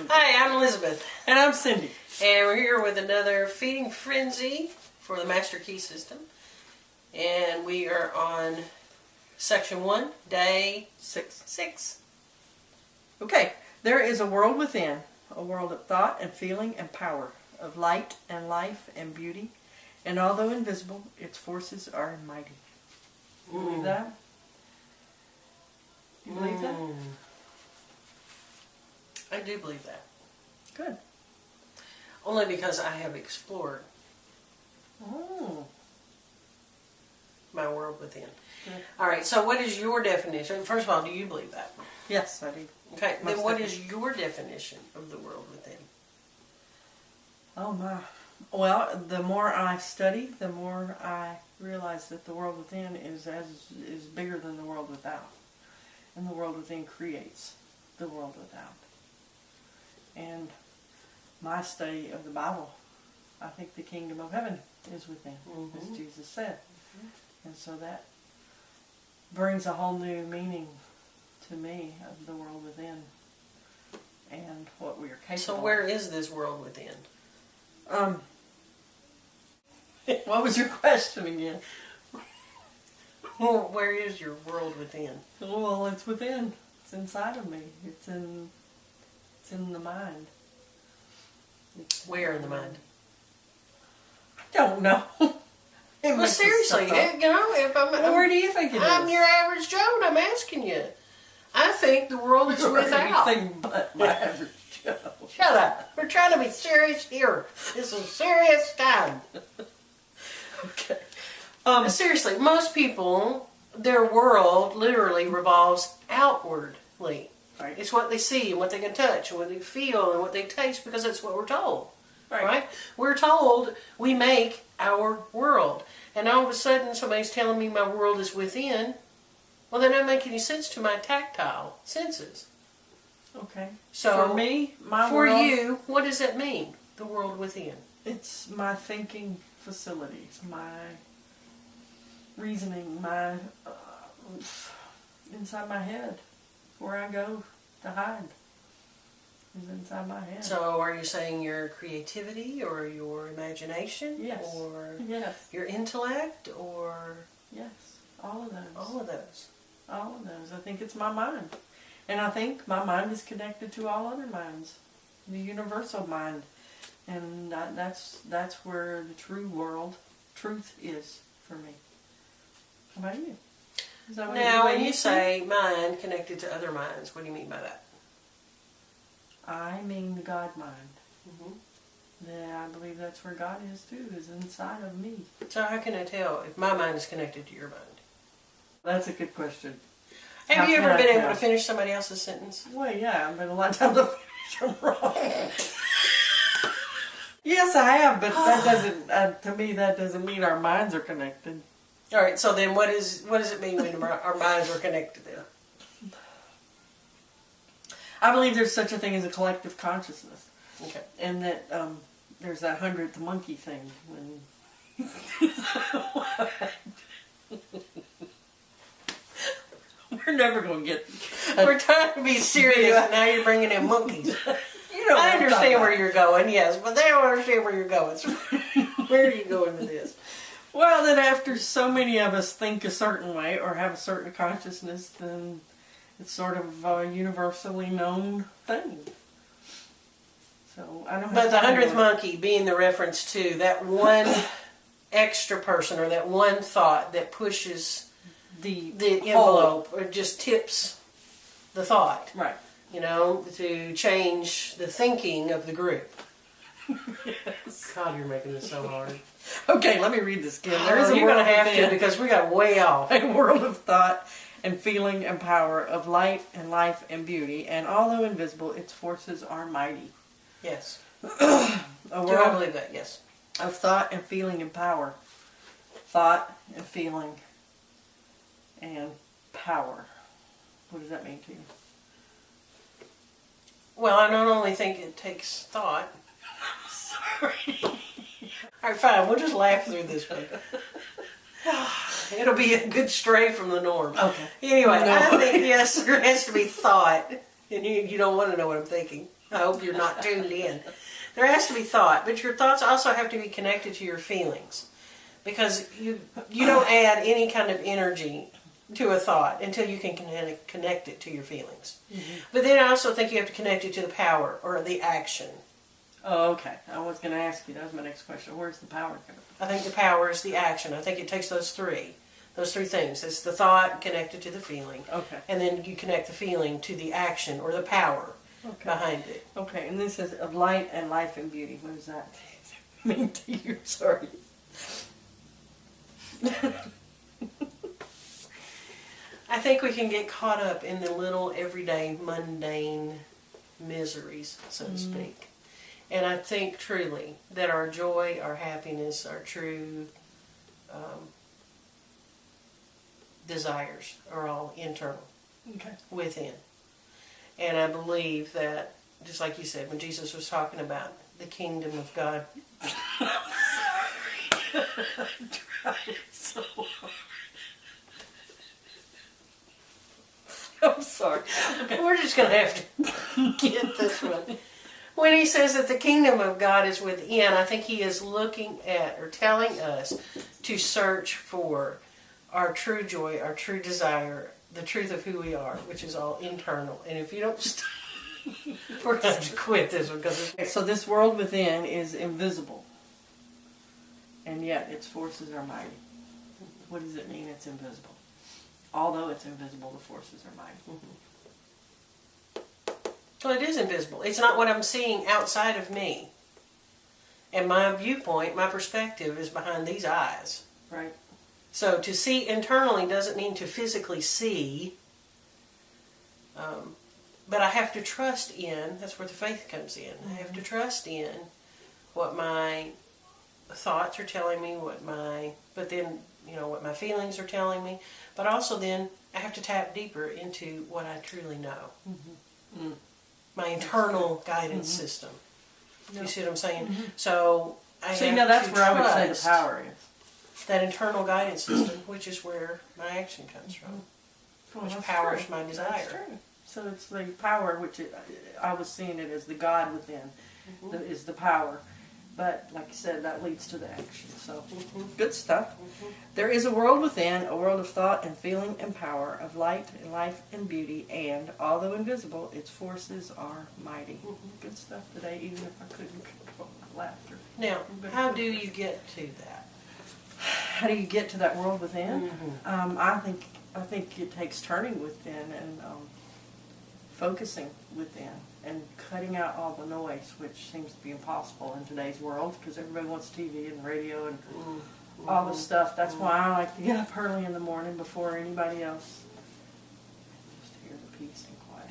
Hi, I'm Elizabeth. And I'm Cindy. And we're here with another Feeding Frenzy for the Master Key System. And we are on section 1, day 6. Okay, there is a world within, a world of thought and feeling and power, of light and life and beauty, and although invisible, its forces are mighty. You believe that? You believe that? I do believe that. Good. Only because I have explored Oh. my world within. Good. Alright, so what is your definition? First of all, do you believe that? Yes, I do. Okay, Most then what definitely. is your definition of the world within? Oh my. Well, the more I study, the more I realize that the world within is bigger than the world without. And the world within creates the world without. And my study of the Bible, I think the kingdom of heaven is within, as Jesus said. And so that brings a whole new meaning to me of the world within and what we are capable So of. where is this world within? What was your question again? Well, where is your world within? Well, it's within. It's inside of me. It's in the mind. Where in the mind? I don't know. Well, seriously, if I'm, Where do you think it is? I'm your average Joe, and I'm asking you. I think the world is without. Anything but my average Joe. Shut up. We're trying to be serious here. This is a serious time. Okay. Seriously, most people, their world literally revolves outwardly. Right. It's what they see and what they can touch and what they feel and what they taste because that's what we're told. Right? We're told we make our world. And all of a sudden somebody's telling me my world is within. Well, that doesn't make any sense to my tactile senses. Okay. So for me, my for world, you, what does that mean? The world within. it's my thinking facilities, my reasoning, my inside my head, where I go to hide is inside my head. So are you saying your creativity or your imagination? Yes. Or Yes. your intellect or Yes. All of those. all of those? All of those. I think it's my mind. And I think my mind is connected to all other minds. The universal mind. And that's where the true world, truth is for me. How about you? Is that Now, when you think? say mind connected to other minds, what do you mean by that? I mean the God mind. Mm-hmm. Yeah, I believe that's where God is too, is inside of me. So how can I tell if my mind is connected to your mind? That's a good question. Have How you can ever I been able tell? to finish somebody else's sentence? Well, yeah, but a lot of times I finish them wrong. Yes, I have, but that doesn't, to me, that doesn't mean our minds are connected. All right, so then what does it mean when our minds are connected then? I believe there's such a thing as a collective consciousness. Okay. And that there's that 100th monkey thing when... We're never going to get... We're trying to be serious, and now you're bringing in monkeys. You know what I I'm talking understand where about. you're going, yes, but they don't understand where you're going. So where are you going with this? Well, then after so many of us think a certain way or have a certain consciousness, then it's sort of a universally known thing. So I don't. But the 100th monkey being the reference to that one extra person or that one thought that pushes the envelope or just tips the thought. Right. You know, to change the thinking of the group. Yes. God, you're making this so hard. Okay, let me read this again. There is a You're world going to have to within, because we got way off. a world of thought and feeling and power, of light and life and beauty, and although invisible, its forces are mighty. Yes. A Do I world believe that? Yes. of thought and feeling and power. Thought and feeling and power. What does that mean to you? Well, I not only think it takes thought. Sorry. All right, fine. We'll just laugh through this one. It'll be a good stray from the norm. Okay. Anyway, No. I think, yes, there has to be thought. And you don't want to know what I'm thinking. I hope you're not tuned in. There has to be thought, but your thoughts also have to be connected to your feelings. Because you don't add any kind of energy to a thought until you can connect it to your feelings. Mm-hmm. But then I also think you have to connect it to the power or the action. Oh, okay. I was going to ask you. That was my next question. Where's the power coming from? I think the power is the action. I think it takes those three things. It's the thought connected to the feeling. Okay. And then you connect the feeling to the action or the power behind it. Okay. And this says of light and life and beauty. What does that mean to you? Sorry. I think we can get caught up in the little everyday mundane miseries, so to speak. And I think truly that our joy, our happiness, our true desires are all internal, within. And I believe that, just like you said, when Jesus was talking about the kingdom of God, so I'm sorry. Okay. We're just going to have to get this one. When he says that the kingdom of God is within, I think he is looking at or telling us to search for our true joy, our true desire, the truth of who we are, which is all internal. And if you don't we're going to quit this one. So this world within is invisible. And yet its forces are mighty. What does it mean it's invisible? Although it's invisible, the forces are mighty. Well, it is invisible. It's not what I'm seeing outside of me. And my viewpoint, my perspective is behind these eyes. Right. So to see internally doesn't mean to physically see. But I have to trust in, that's where the faith comes in. I have to trust in what my thoughts are telling me, what my feelings are telling me. But also then I have to tap deeper into what I truly know. Mm-hmm. My internal guidance system. You see what I'm saying? Mm-hmm. So that's where I would say the power is. That internal guidance system, which is where my action comes from. Which powers my desire. That's true. So it's the power, which I was seeing it as the God within, is the power. But, like you said, that leads to the action. So, good stuff. There is a world within, a world of thought and feeling and power, of light and life and beauty, and, although invisible, its forces are mighty. Good stuff today, even if I couldn't control my laughter. Now, how do you get to that? How do you get to that world within? I think it takes turning within and focusing within. And cutting out all the noise, which seems to be impossible in today's world, because everybody wants TV and radio and all this stuff. That's why I like to get up early in the morning before anybody else. Just hear the peace and quiet.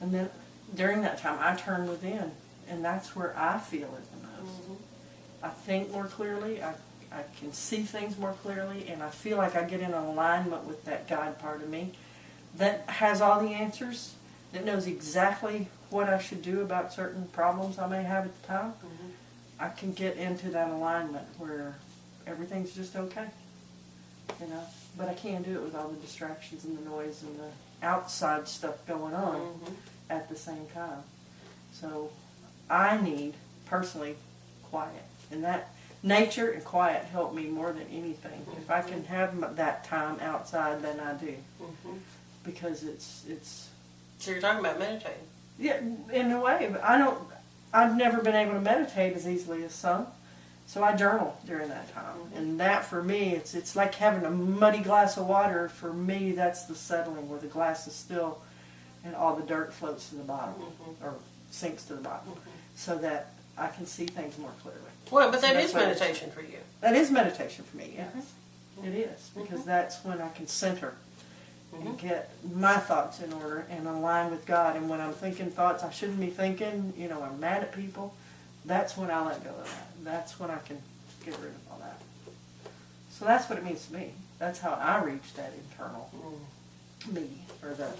And then during that time, I turn within, and that's where I feel it the most. I think more clearly. I can see things more clearly, and I feel like I get in alignment with that God part of me that has all the answers. That knows exactly what I should do about certain problems I may have at the time. I can get into that alignment where everything's just okay, But I can't do it with all the distractions and the noise and the outside stuff going on at the same time. So I need, personally, quiet. And that nature and quiet help me more than anything. If I can have that time outside, then I do. Because it's So you're talking about meditating? Yeah, in a way. But I've never been able to meditate as easily as some. So I journal during that time. And that, for me, it's like having a muddy glass of water. For me, that's the settling, where the glass is still and all the dirt floats to the bottom, or sinks to the bottom, so that I can see things more clearly. Well, but that is meditation for you. That is meditation for me, yes. It is, because that's when I can center and get my thoughts in order and align with God. And when I'm thinking thoughts I shouldn't be thinking, I'm mad at people, that's when I let go of that. That's when I can get rid of all that. So that's what it means to me. That's how I reach that internal me, or that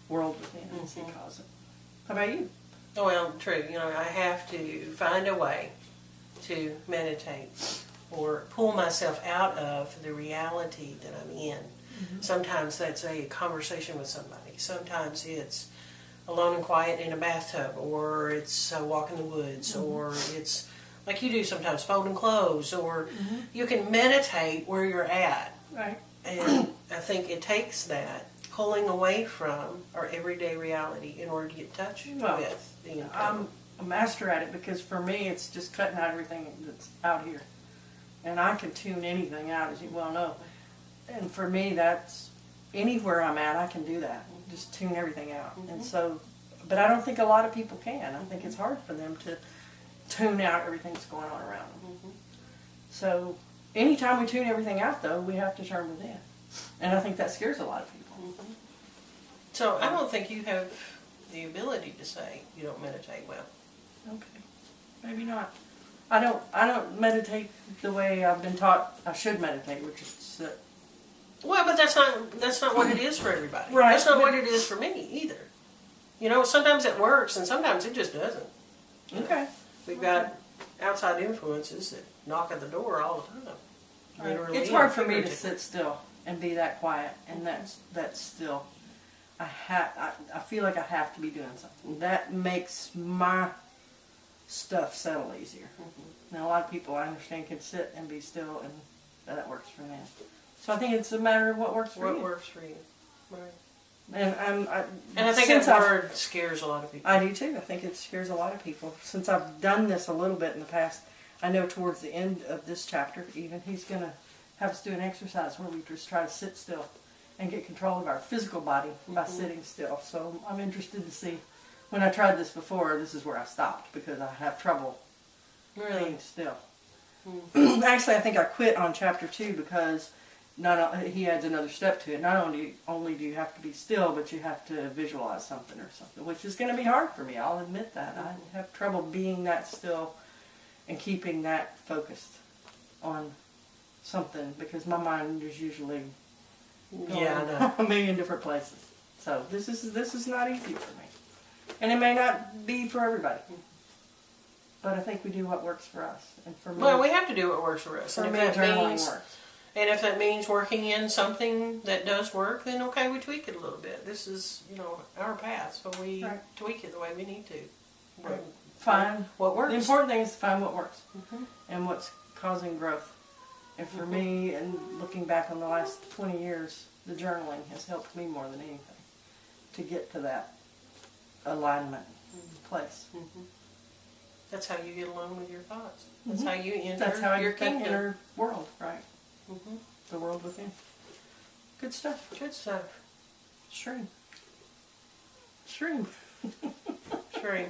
world within, as he calls it. How about you? Oh, well, true. I have to find a way to meditate or pull myself out of the reality that I'm in. Sometimes that's a conversation with somebody. Sometimes it's alone and quiet in a bathtub, or it's a walk in the woods, or it's like you do sometimes, folding clothes, or you can meditate where you're at. Right. And I think it takes that pulling away from our everyday reality in order to get in touch with the incredible. I'm a master at it because for me it's just cutting out everything that's out here. And I can tune anything out, as you well know. And for me, that's anywhere I'm at, I can do that. Just tune everything out. And so, but I don't think a lot of people can. I think it's hard for them to tune out everything that's going on around them. So, anytime we tune everything out, though, we have to turn within. And I think that scares a lot of people. So, I don't think you have the ability to say you don't meditate well. Okay, maybe not. I don't meditate the way I've been taught I should meditate, which is to sit. Well, but that's not what it is for everybody. Right. That's not what it is for me either. You know, sometimes it works and sometimes it just doesn't. Okay. We've got outside influences that knock at the door all the time. Literally It's hard and for me to figuratively. sit still and be that quiet, and that's still. I feel like I have to be doing something. That makes my stuff settle easier. Now, a lot of people I understand can sit and be still, and that works for them. So I think it's a matter of what works for What you. works for you. Right. And I think since that word scares a lot of people. I do too. I think it scares a lot of people. Since I've done this a little bit in the past, I know towards the end of this chapter, even, he's going to have us do an exercise where we just try to sit still and get control of our physical body by sitting still. So I'm interested to see. When I tried this before, this is where I stopped because I have trouble being still. Actually, I think I quit on chapter 2 because he adds another step to it. Not only do you have to be still, but you have to visualize something or something, which is going to be hard for me. I'll admit that. I have trouble being that still and keeping that focused on something because my mind is usually going a million different places. So this is not easy for me, and it may not be for everybody. But I think we do what works for us, and for me, Well, we have to do what works for us. for And me, if that journaling means, works. and if that means working in something that does work, then okay, we tweak it a little bit. This is, our path, so we Right. tweak it the way we need to. Right. Find what works. The important thing is to find what works and what's causing growth. And for me, and looking back on the last 20 years, the journaling has helped me more than anything to get to that alignment place. That's how you get along with your thoughts. That's how you enter That's how I your get that kingdom. inner world, right? The world within. Good stuff. Good stuff. Shroom. Shroom. Sure.